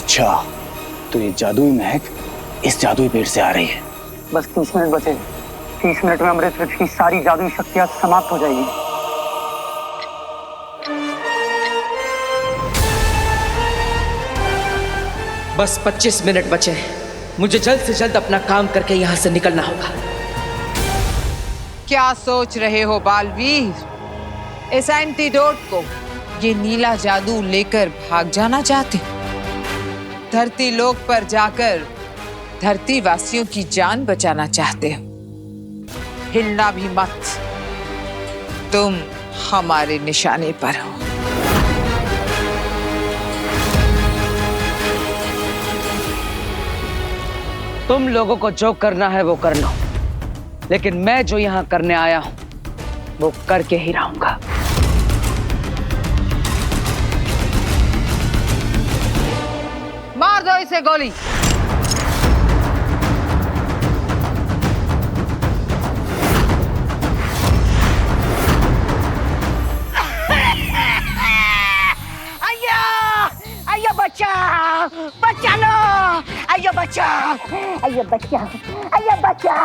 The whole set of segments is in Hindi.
अच्छा, तो ये जादुई महक इस जादुई पेड़ से आ रही है। बस 30 मिनट बचे। 30 मिनट में अमृतसर की सारी जादुई शक्तियां समाप्त हो जाएगी। बस 25 मिनट बचे हैं। मुझे जल्द से जल्द अपना काम करके यहाँ से निकलना होगा। क्या सोच रहे हो बालवीर? इस एंटीडोट को, ये नीला जादू लेकर भाग जाना चाहते हो? धरती लोक पर जाकर धरती वासियों की जान बचाना चाहते हो? हिलना भी मत, तुम हमारे निशाने पर हो। तुम लोगों को जो करना है वो कर लो, लेकिन मैं जो यहाँ करने आया हूं वो करके ही रहूंगा। मार दो इसे गोली। अयो बच्चा, बच्चा लो, अयो बच्चा, अयो बच्चा, अयो बच्चा,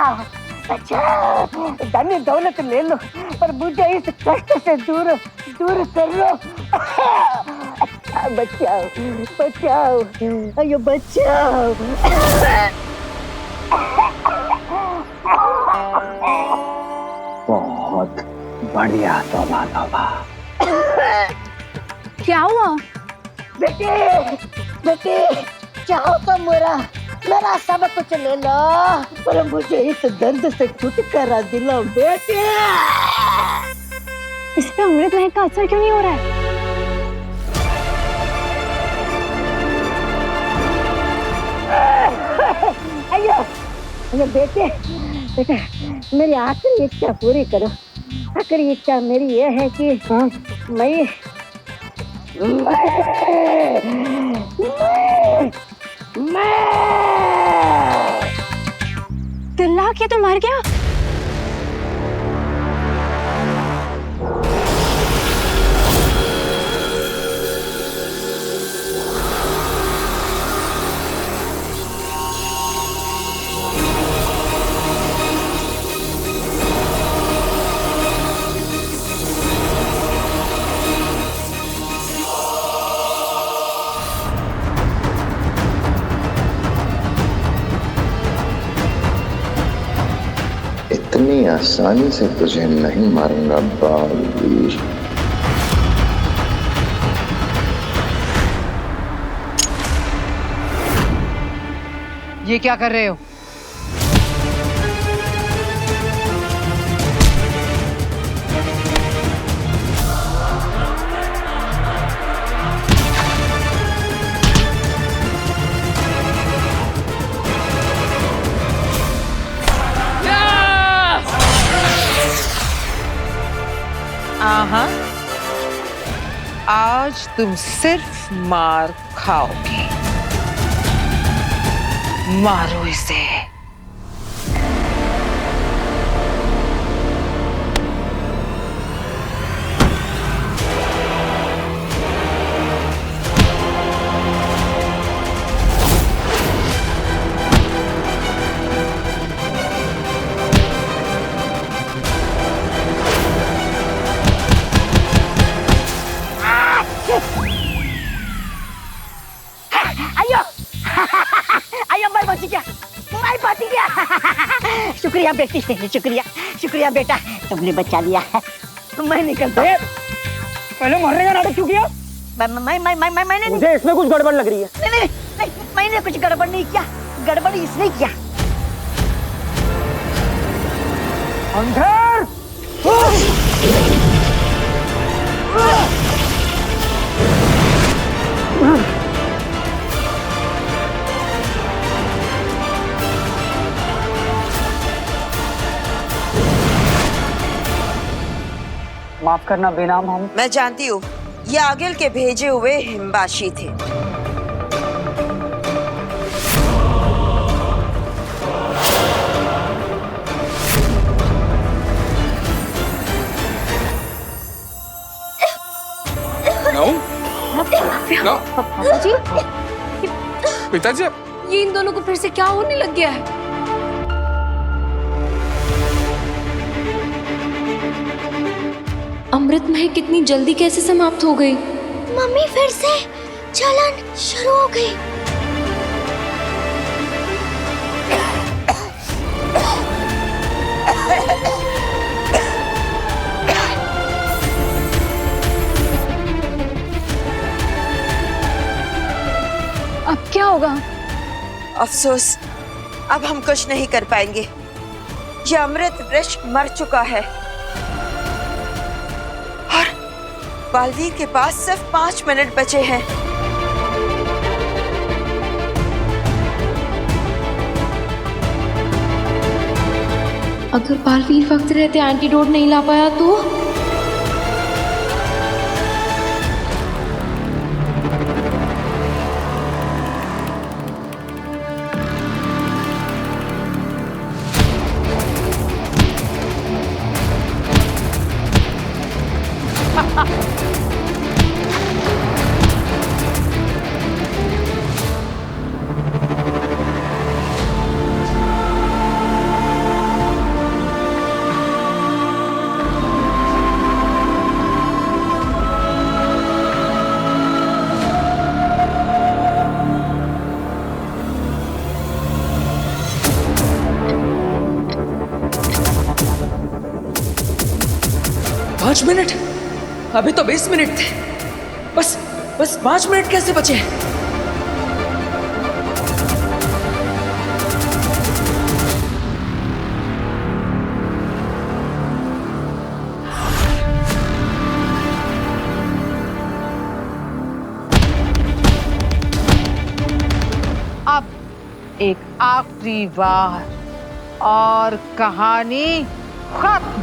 बच्चा, धन दौलत ले लो पर मुझे इस कष्ट से दूर दूर कर लो। बचाओ, बचाओ, अयो बचाओ। बहुत बढ़िया, तौबा तौबा। क्या हुआ? बेटे, बेटे, चाहो तो मेरा सब कुछ ले लो पर मुझे इस दर्द से छुटकारा दिलाओ बेटे। इस पे अमृत महक का असर क्यों नहीं हो रहा है? अयो, अयो बेटे, बेटे, मेरी आखिरी इच्छा पूरी करो। आखिरी इच्छा मेरी ये है कि मैं तिल्ला के तो मर गया। इतनी आसानी से तुझे नहीं मारूंगा बालवीर। ये क्या कर रहे हो? आज तुम सिर्फ मार खाओगे। मारो इसे। शुक्रिया बेटी, शुक्रिया, शुक्रिया बेटा, तुमने बचा लिया। मैं निकलता हूँ। पहले मरने का नाटक क्यों किया? मैंने मुझे इसमें कुछ गड़बड़ लग रही है। नहीं, मैंने कुछ गड़बड़ नहीं किया। गड़बड़ इसने किया। अंधेर! माफ करना बेनाम हम। मैं जानती हूँ, ये आगिल के भेजे हुए हिमबाशी थे। पापा जी, पिताजी ये इन दोनों को फिर से क्या होने लग गया है? अमृत महक कितनी जल्दी कैसे समाप्त हो गई? मम्मी फिर से जलन शुरू हो गई। अब क्या होगा? अफसोस, अब हम कुछ नहीं कर पाएंगे। यह अमृत वृक्ष मर चुका है और बालवीर के पास सिर्फ 5 मिनट बचे हैं। अगर बालवीर वक्त रहते एंटीडोट नहीं ला पाया तो? पाँच मिनट? अभी तो 20 मिनट थे। बस 5 मिनट कैसे बचे हैं? अब एक आखिरी बार और कहानी खत्म।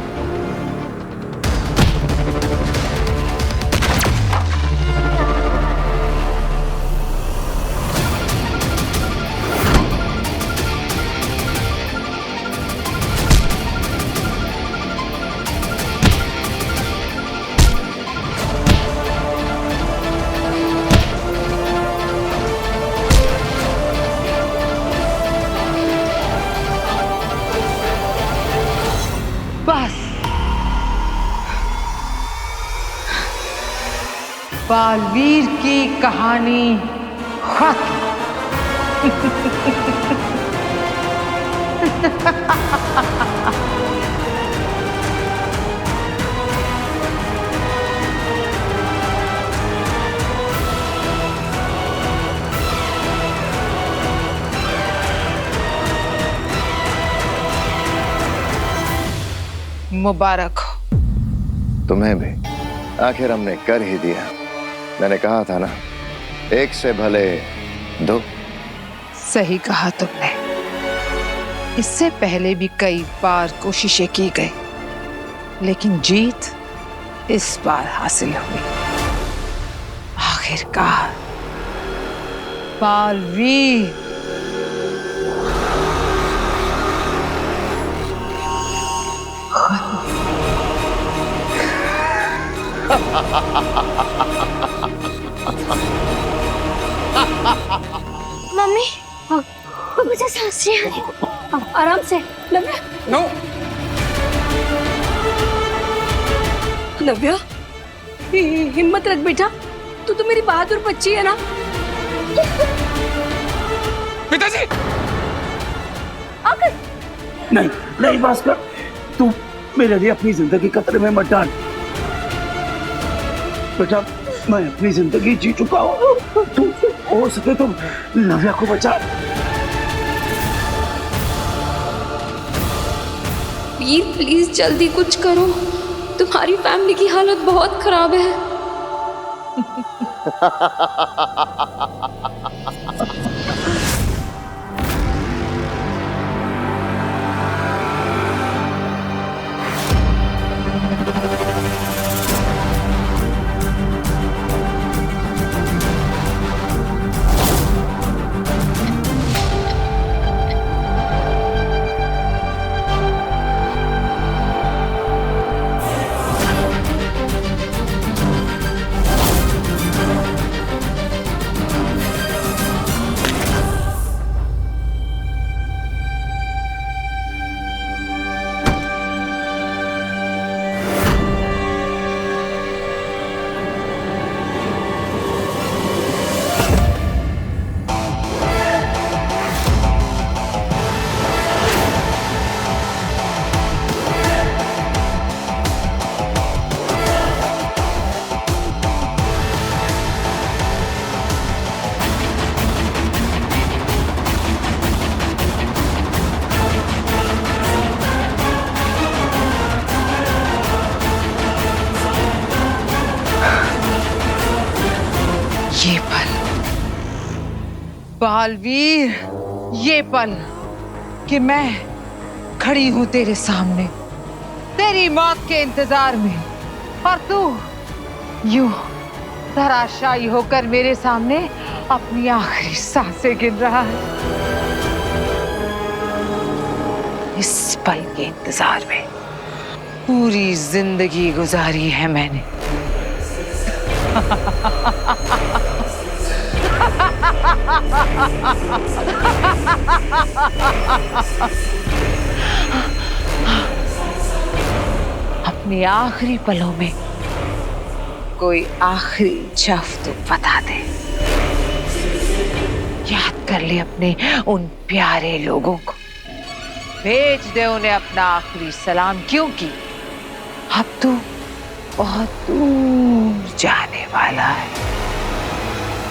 बस बालवीर की कहानी खत्म। मुबारक हो। तुम्हें भी। आखिर हमने कर ही दिया। मैंने कहा था ना, एक से भले 2। सही कहा तुमने। इससे पहले भी कई बार कोशिशें की गई, लेकिन जीत इस बार हासिल हुई। आखिरकार बालवीर मम्मी मुझे सांस नहीं आ रही। आराम से नव्या। नो। नव्या हिम्मत रख बेटा, तू तो मेरी बहादुर बच्ची है ना। पिताजी! आकर नहीं भास्कर, तू मेरे लिए अपनी जिंदगी खतरे में मत डाल। बेटा, मैं अपनी जिंदगी जी चुका हूँ। तू हो सके तो नव्या को बचा। वीर प्लीज जल्दी कुछ करो, तुम्हारी फैमिली की हालत बहुत खराब है। बालवीर, ये पल कि मैं खड़ी हूं तेरे सामने तेरी मौत के इंतजार में, और तू यूं धराशायी होकर मेरे सामने अपनी आखिरी सांसें गिन रहा है। इस पल के इंतजार में पूरी जिंदगी गुजारी है मैंने। अपने आखिरी पलों में कोई आखिरी इच्छा तो बता दे। याद कर ले अपने उन प्यारे लोगों को, भेज दे उन्हें अपना आखिरी सलाम, क्योंकि अब तू बहुत दूर जाने वाला है,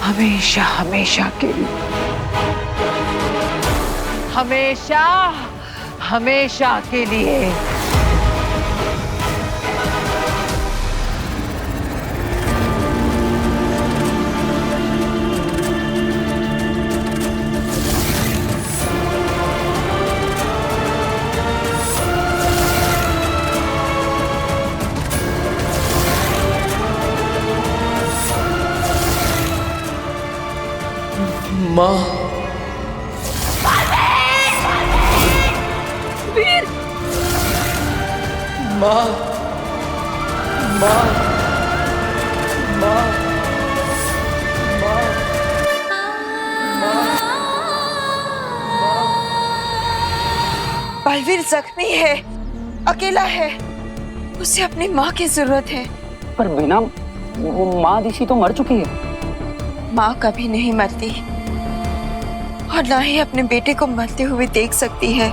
हमेशा हमेशा के लिए, हमेशा हमेशा के लिए। माँ, वीर, माँ, माँ, माँ, बालवीर जख्मी है, अकेला है, उसे अपनी माँ की जरूरत है। पर बिना वो माँ दिशी तो मर चुकी है। माँ कभी नहीं मरती और ना ही अपने बेटे को मरते हुए देख सकती है।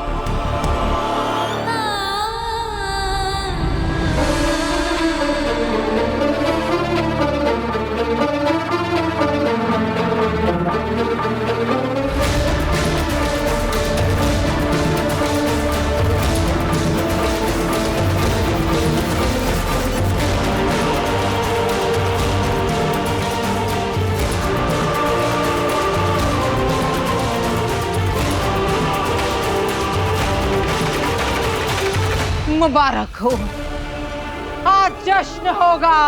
मुबारक हो, आज जश्न होगा।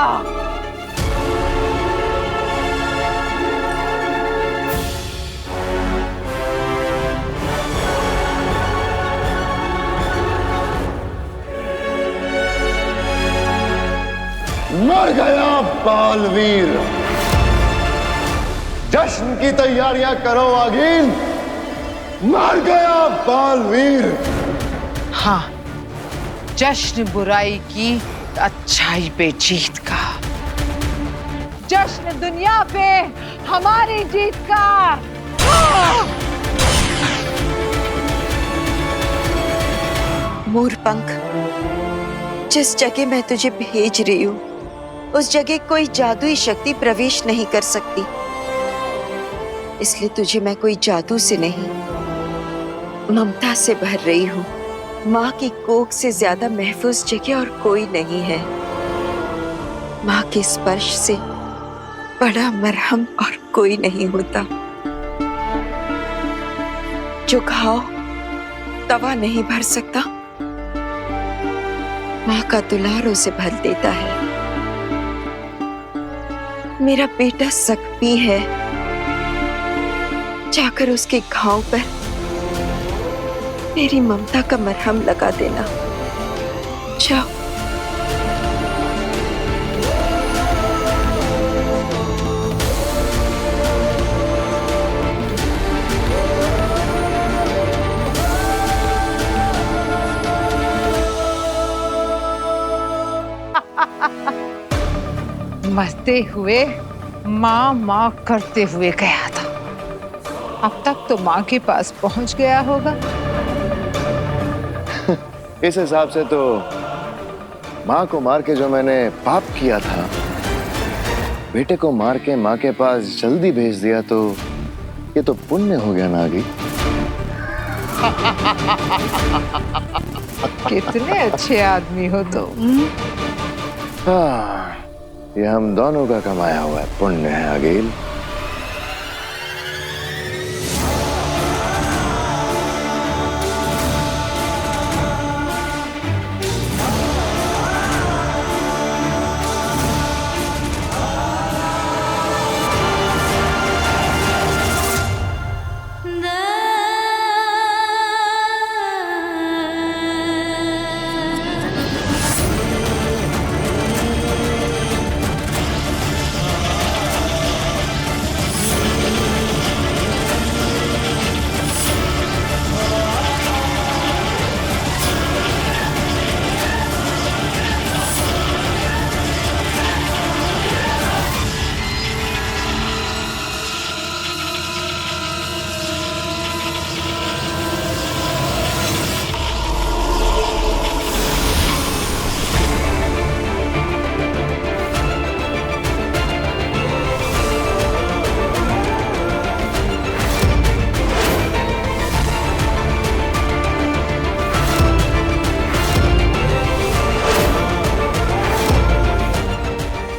मर गया बालवीर। जश्न की तैयारियां करो आगीन। मर गया बालवीर। हाँ, जश्न बुराई की अच्छाई पे जीत का, जश्न दुनिया पे हमारी जीत का। मोरपंख, जिस जगह मैं तुझे भेज रही हूँ उस जगह कोई जादुई शक्ति प्रवेश नहीं कर सकती, इसलिए तुझे मैं कोई जादू से नहीं, ममता से भर रही हूँ। माँ की कोख से ज्यादा महफूज जगह और कोई नहीं है। माँ के स्पर्श से बड़ा मरहम और कोई नहीं होता। जो घाव तवा नहीं भर सकता, माँ का दुलार उसे भर देता है। मेरा बेटा जख्मी है, जाकर उसके घाव पर मेरी ममता का मरहम लगा देना। जाओ। मरते हुए माँ माँ करते हुए गया था, अब तक तो माँ के पास पहुंच गया होगा। इस हिसाब से तो माँ को मार के जो मैंने पाप किया था, बेटे को मार के माँ के पास जल्दी भेज दिया, तो ये तो पुण्य हो गया नागी। कितने अच्छे आदमी हो तुम। ये हम दोनों का कमाया हुआ पुण्य है अगेल।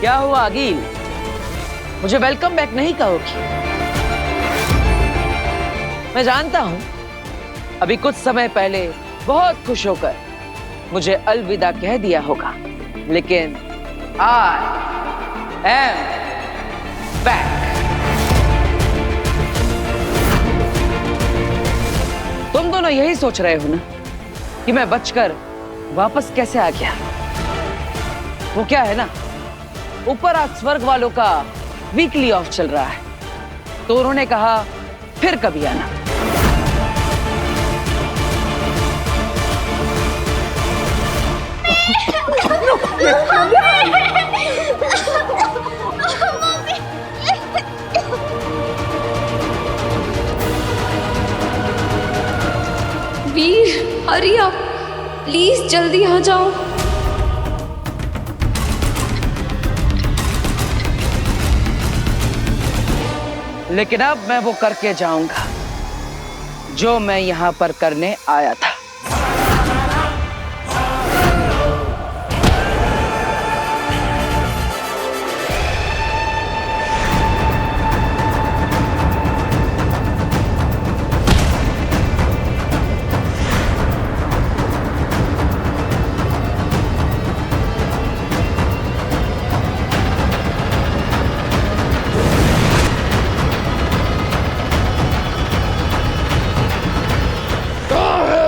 क्या हुआ अगील? मुझे वेलकम बैक नहीं कहोगी? मैं जानता हूं अभी कुछ समय पहले बहुत खुश होकर मुझे अलविदा कह दिया होगा, लेकिन आई एम बैक। तुम दोनों यही सोच रहे हो ना कि मैं बचकर वापस कैसे आ गया? वो क्या है ना, ऊपर आज स्वर्ग वालों का वीकली ऑफ चल रहा है, तो उन्होंने कहा फिर कभी आना। वीर हरी आप, प्लीज जल्दी आ जाओ। लेकिन अब मैं वो करके जाऊंगा जो मैं यहां पर करने आया था।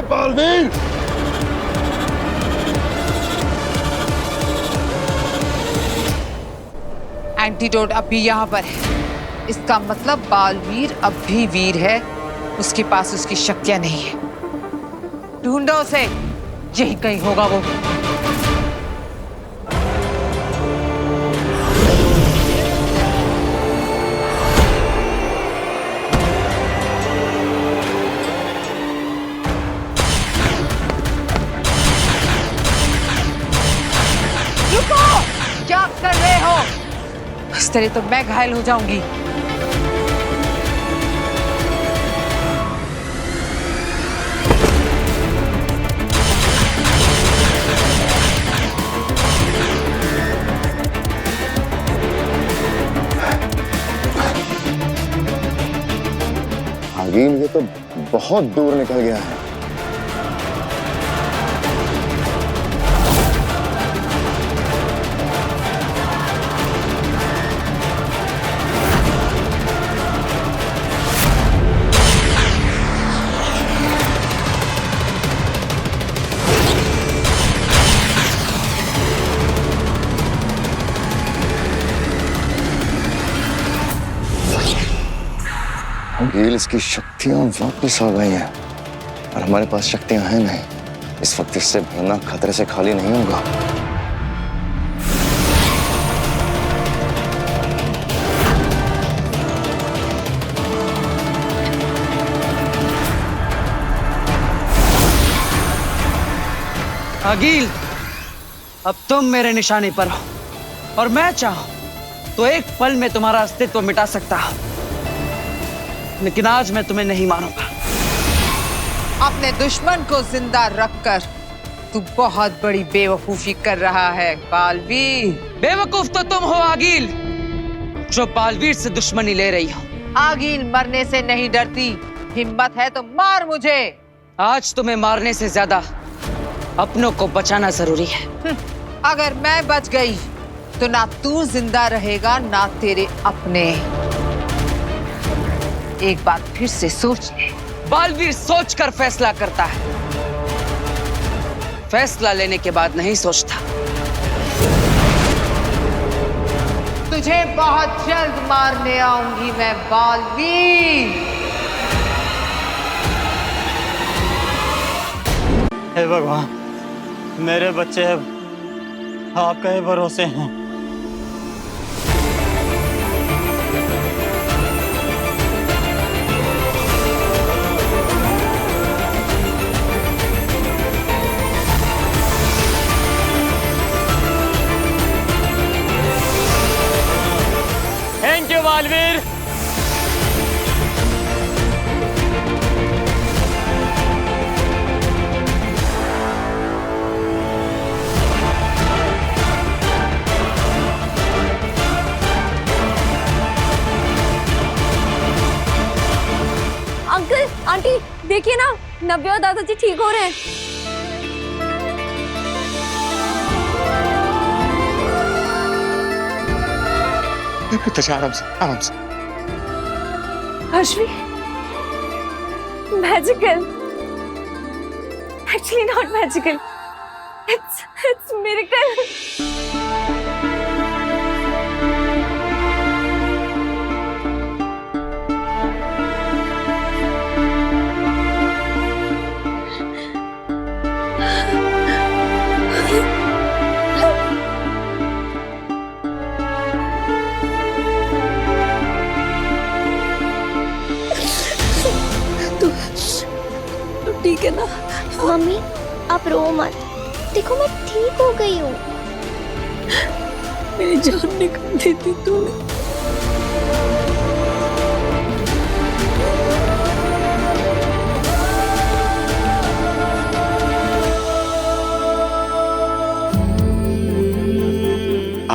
बालवीर, एंटीडोट अब भी यहाँ पर है। इसका मतलब बालवीर अब भी वीर है, उसके पास उसकी शक्तियां नहीं है। ढूंढो उसे, यही कहीं होगा वो। क्या कर रहे हो? इस तरह तो मैं घायल हो जाऊंगी। आगील, ये तो बहुत दूर निकल गया है। आगील, इसकी शक्तियां वापस आ गई हैं और हमारे पास शक्तियां हैं नहीं। इस वक्त इससे भरना खतरे से खाली नहीं होगा। अगील, अब तुम मेरे निशाने पर हो और मैं चाहूं तो एक पल में तुम्हारा अस्तित्व मिटा सकता हूं, लेकिन आज मैं तुम्हें नहीं मारूंगा। अपने दुश्मन को जिंदा रखकर तू बहुत बड़ी बेवकूफी कर रहा है बालवीर। बेवकूफ तो तुम हो आगील, जो बालवीर से दुश्मनी ले रही हो। आगील मरने से नहीं डरती, हिम्मत है तो मार मुझे। आज तुम्हें मारने से ज्यादा अपनों को बचाना जरूरी है। अगर मैं बच गई तो ना तू जिंदा रहेगा ना तेरे अपने। एक बात फिर से सोच ले। बालवीर सोचकर फैसला करता है, फैसला लेने के बाद नहीं सोचता। तुझे बहुत जल्द मारने आऊंगी मैं बालवीर। हे भगवान, मेरे बच्चे आपका ही भरोसे हैं। Thank you Baalveer. नव्या और दादाजी ठीक हो रहे हैं। पिताजी आराम से, आराम से। Ashvi, magical. Actually, not magical. It's miracle. ठीक है ना? मम्मी आप रो मत, देखो मैं ठीक हो गई हूँ। मेरी जान निकाल दी थी तूने।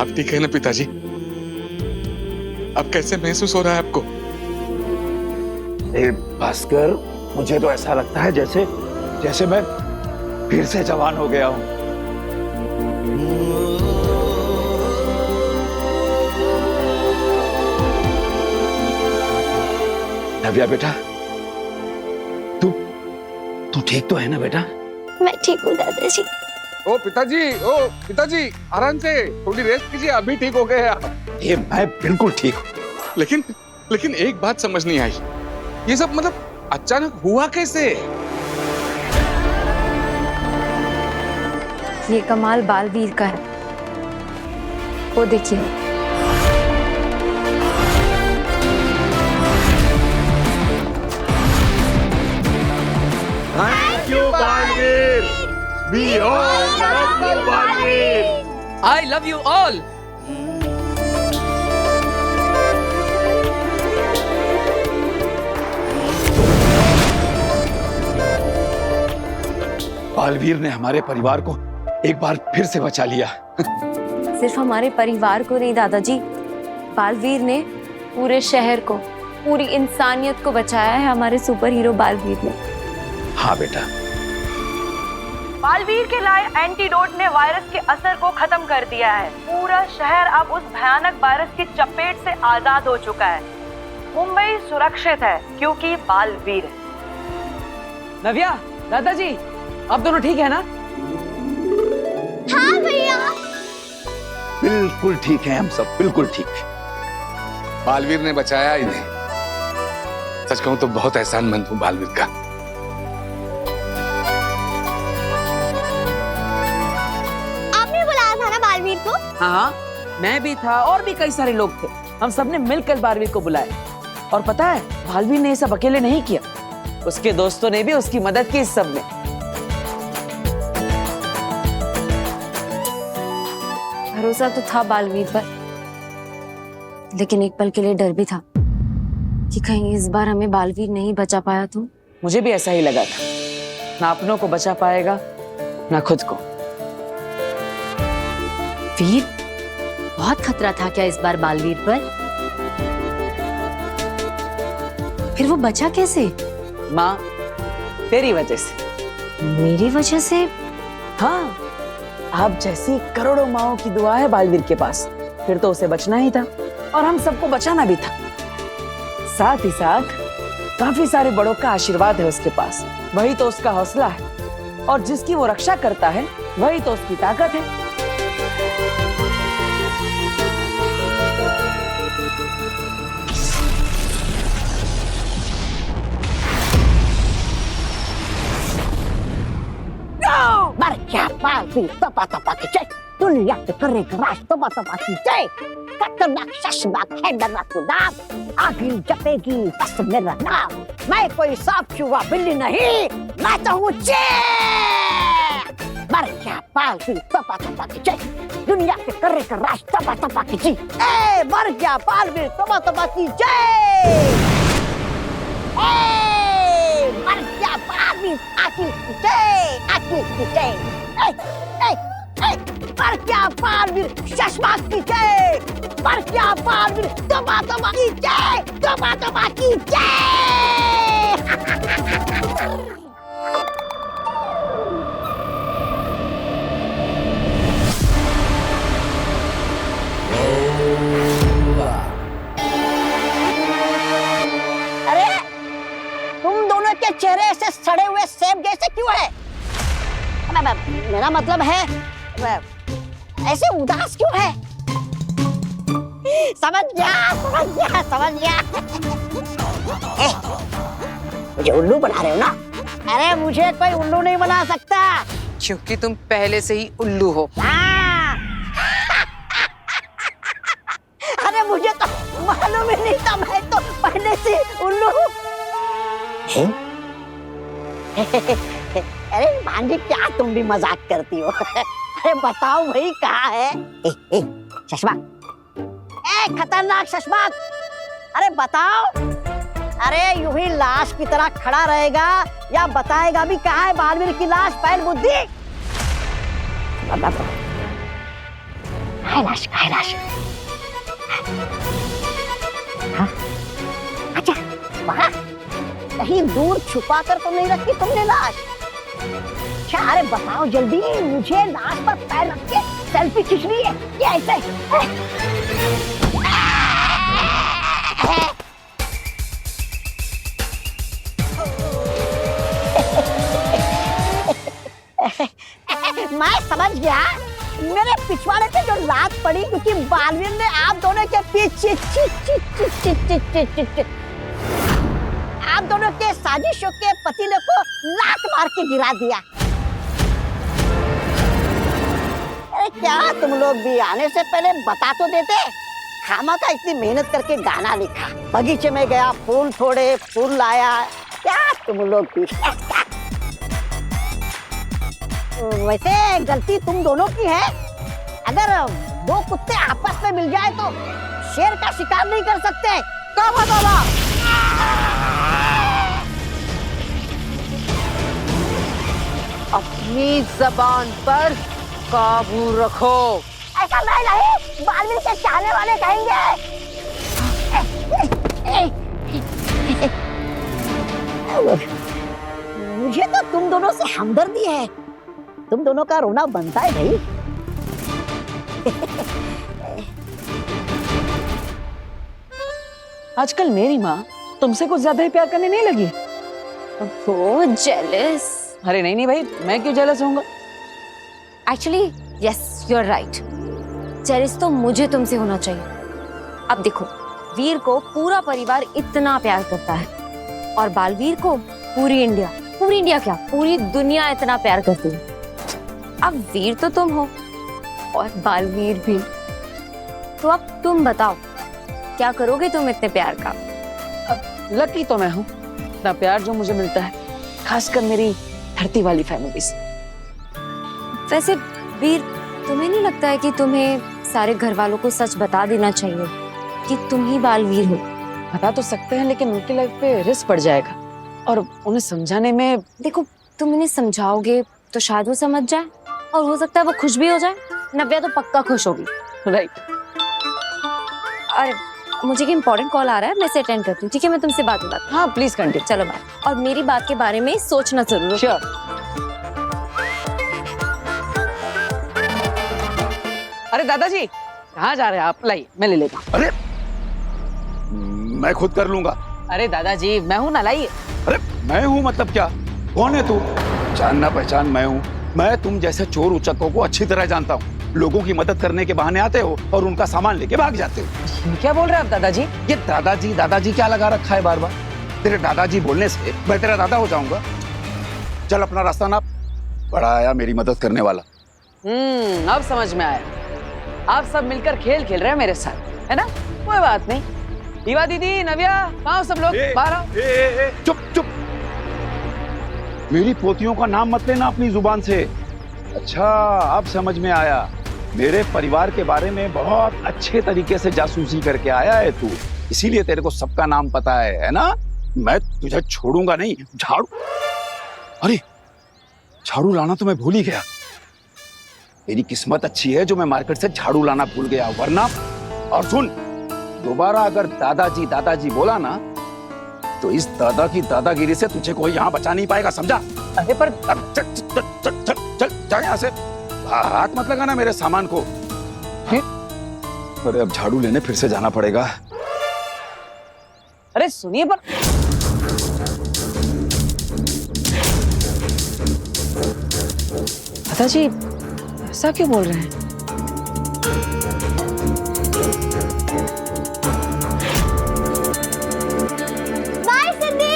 आप ठीक है ना पिताजी? अब कैसे महसूस हो रहा है आपको? भास्कर, मुझे तो ऐसा लगता है जैसे मैं फिर से जवान हो गया हूं। नव्या बेटा, तू ठीक तो है ना बेटा? मैं ठीक हूँ दादाजी। ओ पिताजी आराम से, थोड़ी रेस्ट कीजिए, अभी ठीक हो गए आप। ये मैं बिल्कुल ठीक हूँ। लेकिन एक बात समझ नहीं आई, ये सब मतलब अचानक हुआ कैसे? ये कमाल बालवीर का है, वो देखिए। Thank you Baalveer. We all love you Baalveer. I love you all. Baalveer ने हमारे परिवार को एक बार फिर से बचा लिया। सिर्फ हमारे परिवार को नहीं दादाजी, बालवीर ने पूरे शहर को, पूरी इंसानियत को बचाया है हमारे सुपर हीरो बालवीर ने। हाँ बेटा। बालवीर के लाए एंटीडोट ने वायरस के असर को खत्म कर दिया है। पूरा शहर अब उस भयानक वायरस की चपेट से आजाद हो चुका है। मुंबई सुरक्षित है क्योंकि बालवीर है। नव्या, दादाजी, आप दोनों ठीक है ना? हाँ भैया। बिल्कुल ठीक है हम सब, बिल्कुल ठीक। बालवीर ने बचाया इन्हें। सच कहूं तो बहुत एहसानमंद हूं बालवीर का। आपने बुलाया था ना बालवीर को? हाँ, मैं भी था और भी कई सारे लोग थे। हम सबने मिलकर बालवीर को बुलाया। और पता है, बालवीर ने ये सब अकेले नहीं किया, उसके दोस्तों ने भी उसकी मदद की इस सब में। भरोसा तो था बालवीर पर, लेकिन एक पल के लिए डर भी था कि कहीं इस बार हमें बालवीर नहीं बचा पाया तो। मुझे भी ऐसा ही लगा था, ना अपनों को बचा पाएगा ना खुद को। वीर, बहुत खतरा था क्या इस बार बालवीर पर? फिर वो बचा कैसे? माँ, तेरी वजह से। मेरी वजह से? हाँ, आप जैसी करोड़ों माओं की दुआ है बालवीर के पास, फिर तो उसे बचना ही था और हम सबको बचाना भी था। साथ ही साथ काफी सारे बड़ों का आशीर्वाद है उसके पास, वही तो उसका हौसला है। और जिसकी वो रक्षा करता है वही तो उसकी ताकत है। मर क्या बालवीर, तपा तपा की जय। दुनिया के करे राज, तपा तपा की जय। खतरनाक शशनाक है मेरा नाम, आगे जपेगी बस मेरा नाम। मैं कोई सांप चूहा बिल्ली नहीं, मैं तो हूँ शेर। मर क्या बालवीर, तपा तपा की जय। दुनिया के करे राज, तपा तपा की जय। ए मर गया बालवीर, तपा तपा की जय। मर गया बालवीर, आगे की जय, आगे की जय। मर गया बालवीर, शशनाक की जय। मर गया बालवीर, तपा तपा की जय, तपा तपा की जय। मेरा मतलब है ऐसे उदास क्यों है? समझ गया। मुझे उल्लू बना रहे हो ना? अरे मुझे कोई उल्लू नहीं बना सकता, क्योंकि तुम पहले से ही उल्लू हो। हाँ। अरे मुझे तो मालूम ही नहीं था, मैं तो पहले से उल्लू हूँ। अरे भांजी, क्या तुम भी मजाक करती हो? अरे बताओ भाई, कहाँ है? चश्मा, खतरनाक चश्मा, अरे बताओ। अरे यूं ही लाश की तरह खड़ा रहेगा या बताएगा भी कहाँ है बालवीर की लाश? पहल बुद्धि, लाश हाँ? अच्छा, वहाँ कहीं दूर छुपा कर तो नहीं रखी तुमने लाश? अच्छा, अरे बताओ जल्दी, मुझे लाश पर पैर रख के सेल्फी खींचनी है क्या ऐसे? मैं समझ गया, मेरे पिछवाड़े पे जो लात पड़ी क्योंकि बालवीर ने आप दोनों के पीछे आप दोनों के साजिशों के पतीले को लात मार के गिरा दिया। अरे क्या तुम लोग भी आने से पहले बता तो देते? खामा का इतनी मेहनत करके गाना लिखा, बगीचे में गया, फूल तोड़े, फूल लाया, क्या तुम लोग भी? वैसे गलती तुम दोनों की है। अगर दो कुत्ते आपस में मिल जाए तो शेर का शिकार नहीं कर सकते। क्या बताओ? अपनी जबान पर काबू रखो। ऐसा नहीं, बालवीर के चाहने वाले कहेंगे। मुझे तो तुम दोनों से हमदर्दी है, तुम दोनों का रोना बनता है भाई। आजकल मेरी माँ तुमसे कुछ ज्यादा ही प्यार करने नहीं लगी? वो जेलस। अरे नहीं भाई, मैं क्यों जेलस होऊंगा? Actually yes, you are right. Jealous तो मुझे तुमसे होना चाहिए। अब देखो, वीर को पूरा परिवार इतना प्यार करता है और बालवीर को पूरी इंडिया क्या, पूरी दुनिया इतना प्यार करती है। अब वीर तो तुम हो और बालवीर भी, तो अब तुम बताओ क्या करोगे तुम इतने प्यार का? लकी तो मैं हूँ, इतना प्यार जो मुझे मिलता है, खासकर मेरी धरती वाली फैमिली से। वैसे वीर, तुम्हें नहीं लगता है कि तुम्हें सारे घर वालों को सच बता देना चाहिए कि तुम ही बालवीर हो? बता तो सकते हैं, लेकिन उनकी लाइफ पे रिस्क पड़ जाएगा और उन्हें समझाने में। देखो, तुम इन्हें समझाओगे तो शायद वो समझ जाए और हो सकता है वो खुश भी हो जाए। नव्या तो पक्का खुश होगी। राइट। और मुझे एक इम्पोर्टेंट कॉल आ रहा है, मैं इसे अटेंड करती हूँ, ठीक है? मैं तुमसे बात करती हूँ। हाँ प्लीज कंटिन्यू। चलो बाय। और मेरी बात के बारे में सोचना जरूर। श्योर। अरे दादाजी, कहाँ जा रहे हैं आप? लाइए, मैं ले लेता हूँ। अरे मैं खुद कर लूंगा। अरे दादाजी, मैं हूँ ना, लाइए। अरे मैं हूँ मतलब क्या? कौन है तू? जानना पहचान मैं हूँ। मैं तुम जैसे चोर उचक्कों को अच्छी तरह जानता हूँ। लोगों की मदद करने के बहाने आते हो और उनका सामान लेके भाग जाते हो। क्या बोल रहे हैं आप दादाजी? ये दादाजी क्या लगा रखा है बार बार? तेरे दादाजी बोलने से मैं तेरा दादा हो जाऊंगा? चल अपना रास्ता नाप। बड़ा आया मेरी मदद करने वाला। अब समझ में आया। आप सब मिलकर खेल खेल रहे हैं मेरे साथ, है ना? कोई बात नहीं। दीवा दीदी, नव्या, कहाँ सब लोग? बाहर आओ। चुप। मेरी पोतियों का नाम मत लेना अपनी जुबान से। अच्छा, अब समझ में आया। मेरे परिवार के बारे में बहुत अच्छे तरीके से जासूसी करके आया है तू, इसीलिए तेरे को सबका नाम पता है ना? मैं तुझे छोड़ूंगा नहीं। अरे झाड़ू लाना तो मैं भूल ही गया। मेरी किस्मत अच्छी है जो मैं मार्केट से झाड़ू लाना भूल गया, वरना। और सुन, दोबारा अगर दादाजी बोला ना, तो इस दादा की दादागिरी से तुझे कोई यहाँ बचा नहीं पाएगा, समझा? अरे पर चल यहाँ से। हाथ मत लगाना मेरे सामान को। अरे अब झाड़ू लेने फिर से जाना पड़ेगा। अरे सुनिए पर। दादाजी ऐसा क्यों बोल रहे हैं? बाय सिद्धि।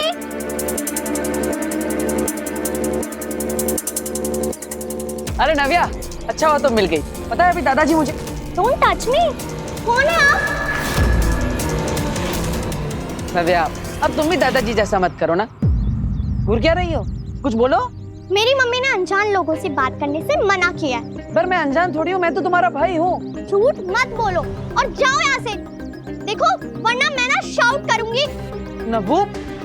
अरे नव्या, अच्छा हुआ तुम मिल गई। पता है अभी दादाजी मुझे। Don't touch me. कौन है आप? नव्या, अब तुम भी दादाजी जैसा मत करो ना। घूर क्या रही हो? कुछ बोलो। मेरी मम्मी ने अनजान लोगों से बात करने से मना किया है। पर मैं अनजान थोड़ी हूँ, मैं तो तुम्हारा भाई हूँ। झूठ मत बोलो और जाओ यहाँ से। देखो वरना मैं ना शाउट करूंगी। नव्वू,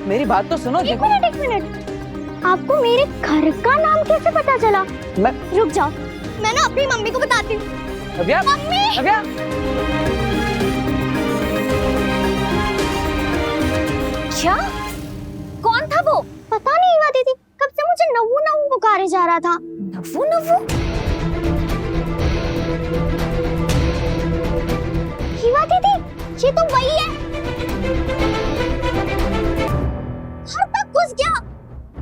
मेरी बात तो सुनो। एक मिनट। आपको मेरे घर का नाम कैसे पता चला? मैं रुक जाओ, मैं ना अपनी मम्मी को बताती हूँ। नव्या, मम्मी! नव्या। क्या? कौन था वो? पता नहीं ईवा दीदी, कब से मुझे नव्वू नव्वू पुकारे जा रहा था। नव्वू नव्वू? ईवा दीदी, ये तो वही है। हर तक घुस गया।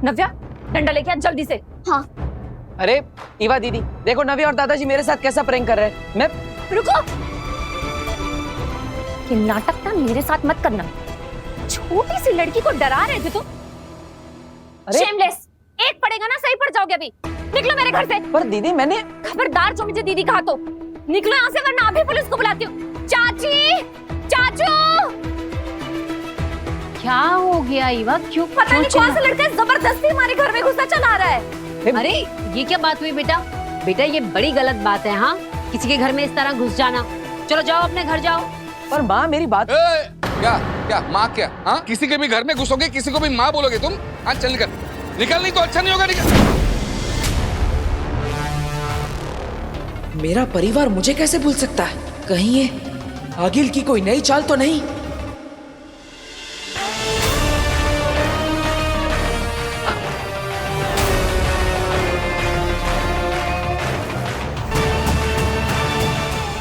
नव्या, डंडा लेके आ जल्दी से। हाँ। अरे ईवा दीदी, देखो नव्या और दादाजी मेरे साथ कैसा प्रैंक कर रहे हैं। मैं रुको, ये नाटक ना मेरे साथ मत करना। छोटी सी लड़की को डरा रहे थे तुम। अरे शेमलेस, एक पड़ेगा ना सही पड़ जाओगे अभी। निकलो मेरे घर से। पर दीदी मैंने। खबरदार जो मुझे दीदी कहा तो निकलो यहाँ से, वरना अभी पुलिस को बुलाती हूँ। चाची, चाचू। क्या हो गया ईवा? क्यों पता नहीं कौन सा लड़का जबरदस्ती हमारे घर में घुसा चला रहा है। अरे ये क्या बात हुई बेटा? बेटा ये बड़ी गलत बात है। हाँ, किसी के घर में इस तरह घुस जाना। चलो जाओ अपने घर जाओ। पर माँ मेरी बात। क्या क्या माँ क्या? हाँ, किसी के भी घर में घुसोगे, किसी को भी माँ बोलोगे तुम? हाँ चल निकल, निकल नहीं तो अच्छा नहीं होगा। निकल। मेरा परिवार मुझे कैसे भूल सकता है? कहीं ये आगिल की कोई नई चाल तो नहीं?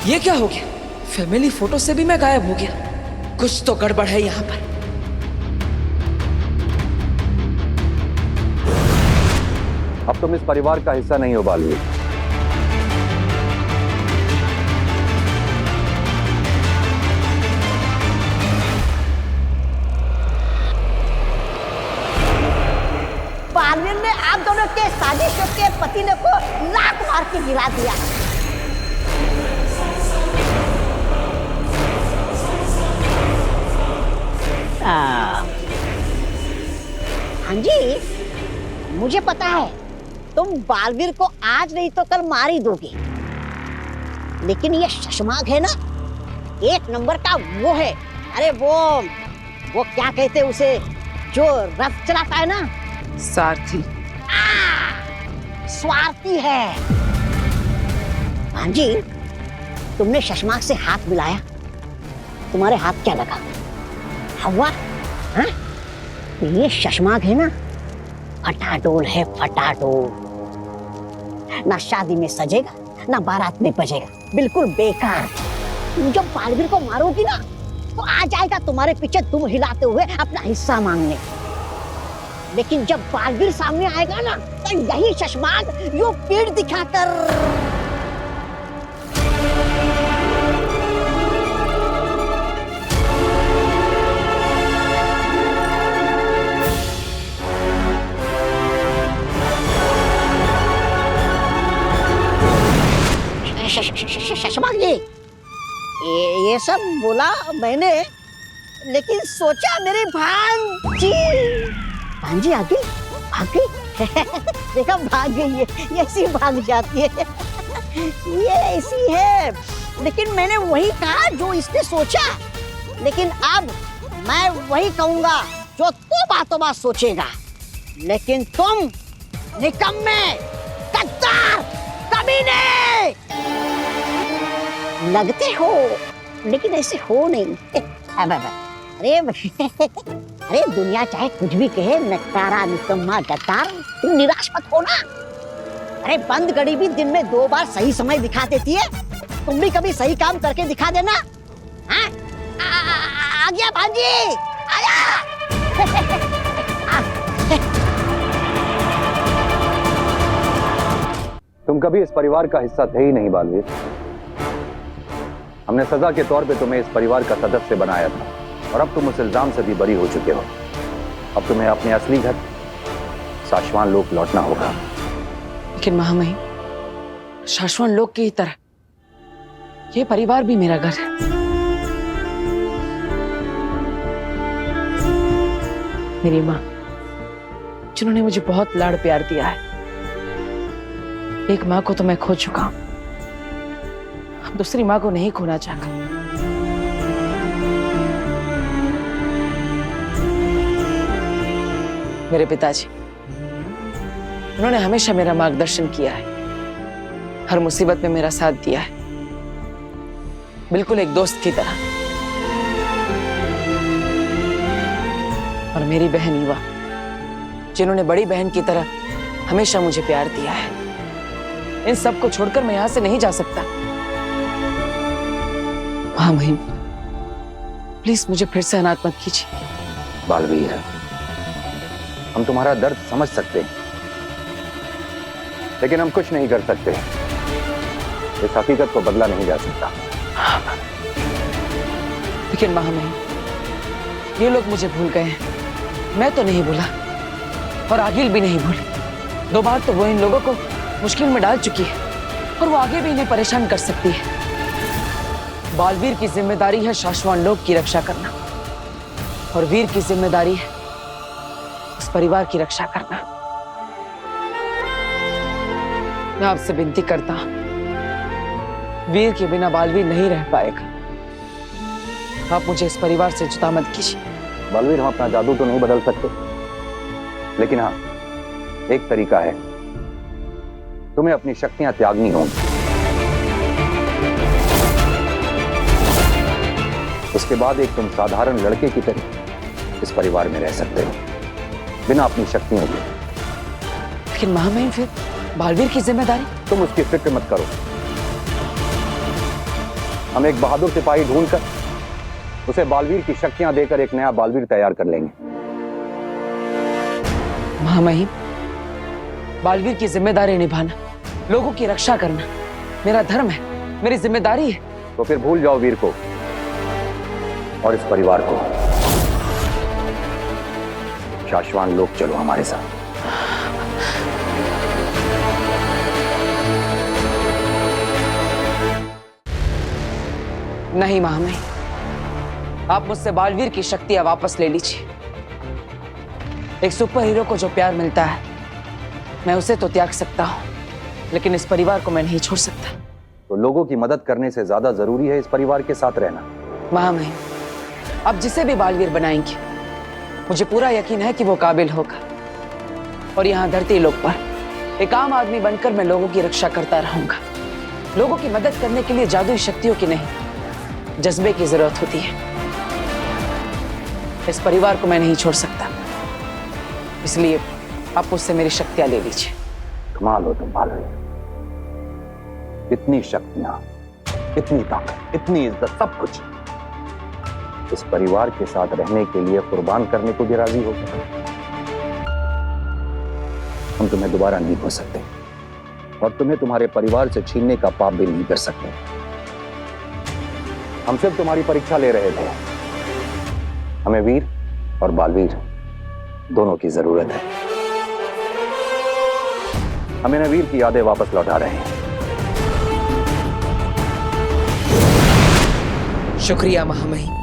ये क्या हो गया? फैमिली फोटो से भी मैं गायब हो गया। कुछ तो गड़बड़ है यहाँ पर। अब तुम इस परिवार का हिस्सा नहीं हो बालवीर। बालवीर ने आप दोनों के साजिशों के पति ने को लात मार के गिरा दिया। हाँ जी, मुझे पता है तुम बालवीर को आज नहीं तो कल मार ही दोगे, लेकिन ये शशमाग है ना, एक नंबर का वो है। अरे वो क्या कहते हैं उसे, जो रथ चलाता है ना? सारथी। स्वार्थी है। हाँ जी, तुमने शशमाग से हाथ मिलाया, तुम्हारे हाथ क्या लगा? हवा? हाँ? ये शशमाग है ना, फटाडोल है, फटाडोल। ना शादी में सजेगा, ना बारात में बजेगा, बिल्कुल बेकार। तुम जब बालवीर को मारोगी ना, तो आ जाएगा तुम्हारे पीछे दुम हिलाते हुए अपना हिस्सा मांगने। लेकिन जब बालवीर सामने आएगा ना, तो यही शशमाग यूं पीठ दिखाकर शशमाग जी, ये सब बोला मैंने, लेकिन सोचा मेरी भांजी आ गई, भाग गई। देखा, भाग गई है, ये ऐसी भाग जाती है, ये ऐसी है। लेकिन मैंने वही कहा जो इसने सोचा, लेकिन अब मैं वही कहूंगा जो तू बातों बात सोचेगा। लेकिन तुम निकम्मे, गद्दार, कमीने लगते हो, लेकिन ऐसे हो नहीं। अरे दुनिया चाहे कुछ भी कहे, नकारा, निकम्मा, गद्दार, तुम निराश मत हो ना। अरे बंद घड़ी भी दिन में 2 बार सही समय दिखा देती है। तुम भी कभी सही काम करके दिखा देना। हाँ? आ गया भांजी, आया। तुम कभी इस परिवार का हिस्सा थे ही नहीं बालवीर। हमने सजा के तौर पे तुम्हें इस परिवार का सदस्य बनाया था और अब तुम उस इल्जाम से भी बरी हो चुके हो। अब तुम्हें अपने असली घर शाश्वान लोक लौटना होगा। लेकिन महामहिम, शाश्वत लोक की तरह ये परिवार भी मेरा घर है। मेरी माँ, जिन्होंने मुझे बहुत लाड़ प्यार दिया है। एक माँ को तो मैं खो चुका हूं, अब दूसरी माँ को नहीं खोना चाहता। मेरे पिताजी, उन्होंने हमेशा मेरा मार्गदर्शन किया है, हर मुसीबत में मेरा साथ दिया है, बिल्कुल एक दोस्त की तरह। और मेरी बहन युवा, जिन्होंने बड़ी बहन की तरह हमेशा मुझे प्यार दिया है। इन सब को छोड़कर मैं यहां से नहीं जा सकता। हाँ महिम, प्लीज मुझे फिर से अनाथ मत कीजिए। बालवीर, हम तुम्हारा दर्द समझ सकते हैं, लेकिन हम कुछ नहीं कर सकते। इस हकीकत को बदला नहीं जा सकता। लेकिन महामहिम, ये लोग मुझे भूल गए हैं, मैं तो नहीं भूला और आगिल भी नहीं भूली। 2 बार तो वो इन लोगों को मुश्किल में डाल चुकी है और वो आगे भी इन्हें परेशान कर सकती है। बालवीर की जिम्मेदारी है शाश्वत लोक की रक्षा करना और वीर की जिम्मेदारी है उस परिवार की रक्षा करना। मैं आपसे विनती करता हूं, वीर के बिना बालवीर नहीं रह पाएगा। आप मुझे इस परिवार से जुदा मत कीजिए। बालवीर, हम अपना जादू तो नहीं बदल सकते, लेकिन हाँ, एक तरीका है, तुम्हें अपनी शक्तियां त्यागनी होंगी। उसके बाद एक तुम साधारण लड़के की तरह इस परिवार में रह सकते हो, बिना अपनी शक्तियों के। लेकिन महामहिम, फिर बालवीर की जिम्मेदारी? तुम उसकी फिक्र मत करो। हम एक बहादुर सिपाही ढूंढकर उसे बालवीर की शक्तियां देकर एक नया बालवीर तैयार कर लेंगे। महामहिम, बालवीर की जिम्मेदारी निभाना, लोगों की रक्षा करना मेरा धर्म है, मेरी जिम्मेदारी है। तो फिर भूल जाओ वीर को और इस परिवार को। शाश्वत लोक चलो हमारे साथ। नहीं महामहिम, आप मुझसे बालवीर की शक्तियां वापस ले लीजिए। एक सुपर हीरो को जो प्यार मिलता है, मैं उसे तो त्याग सकता हूं, लेकिन इस परिवार को मैं नहीं छोड़ सकता। तो लोगों की मदद करने से ज्यादा जरूरी है इस परिवार के साथ रहना। महामहिम, आप जिसे भी बालवीर बनाएंगे, मुझे पूरा यकीन है कि वो काबिल होगा। और यहाँ धरती लोक पर एक आम आदमी बनकर मैं लोगों की रक्षा करता रहूंगा। लोगों की मदद करने के लिए जादुई शक्तियों की नहीं, जज्बे की जरूरत होती है। इस परिवार को मैं नहीं छोड़ सकता, इसलिए आप मुझसे मेरी शक्तियां ले लीजिए। कमाल हो तुम बालवीर, इतनी शक्तियां, इतनी ताकत, इतनी इज्जत, सब कुछ इस परिवार के साथ रहने के लिए कुर्बान करने को भी राजी हो गए। हम तुम्हें दोबारा नहीं खो सकते और तुम्हें तुम्हारे परिवार से छीनने का पाप भी नहीं कर सकते। हम सिर्फ तुम्हारी परीक्षा ले रहे थे। हमें वीर और बालवीर दोनों की जरूरत है। हम इन्हें वीर की यादें वापस लौटा रहे हैं। शुक्रिया महामहिम।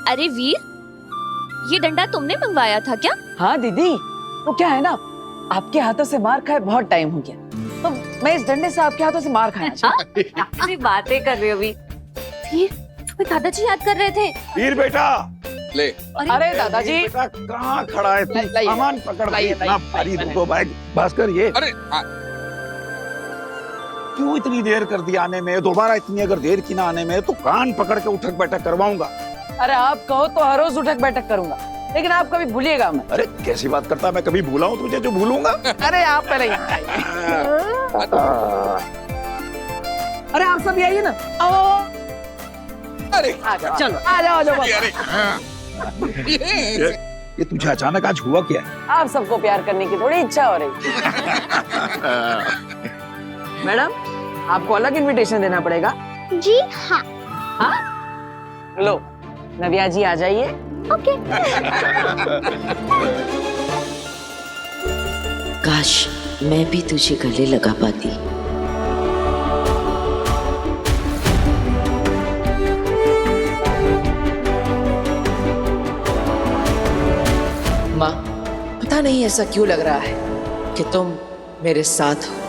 अरे वीर, ये डंडा तुमने मंगवाया था क्या? हाँ दीदी, वो क्या है ना, आपके हाथों से मार खाए बहुत टाइम हो गया, तो मैं इस डंडे से आपके हाथों से मार खाया। ऐसी बातें कर रहे हो वीर? तुम्हें दादाजी याद कर रहे थे। वीर बेटा, ले। अरे दादाजी, बेटा कहाँ खड़ा है तू? सामान पकड़ भाई, इतना भारी दो बैग। भास्कर, ये अरे क्यों इतनी देर कर दी आने में? दोबारा इतनी अगर देर की ना आने में तो कान पकड़ के उठक बैठक करवाऊंगा। अरे आप कहो तो हर रोज उठक बैठक करूंगा, लेकिन आप कभी भूलिएगा मत। अरे कैसी बात करता, मैं कभी भूला हूँ तुझे जो भूलूंगा? अरे आप पहले यहाँ आइए। अरे आप सब आइए ना। आओ। अरे चलो आ जाओ, आ जाओ। ये तुझे अचानक आज हुआ क्या है? आप सबको प्यार करने की थोड़ी इच्छा हो रही। मैडम, आपको अलग इनविटेशन देना पड़ेगा। जी हाँ। हाँ? लो, नव्या जी आ जाइए। ओके। काश मैं भी तुझे गले लगा पाती। माँ, पता नहीं ऐसा क्यों लग रहा है कि तुम मेरे साथ हो।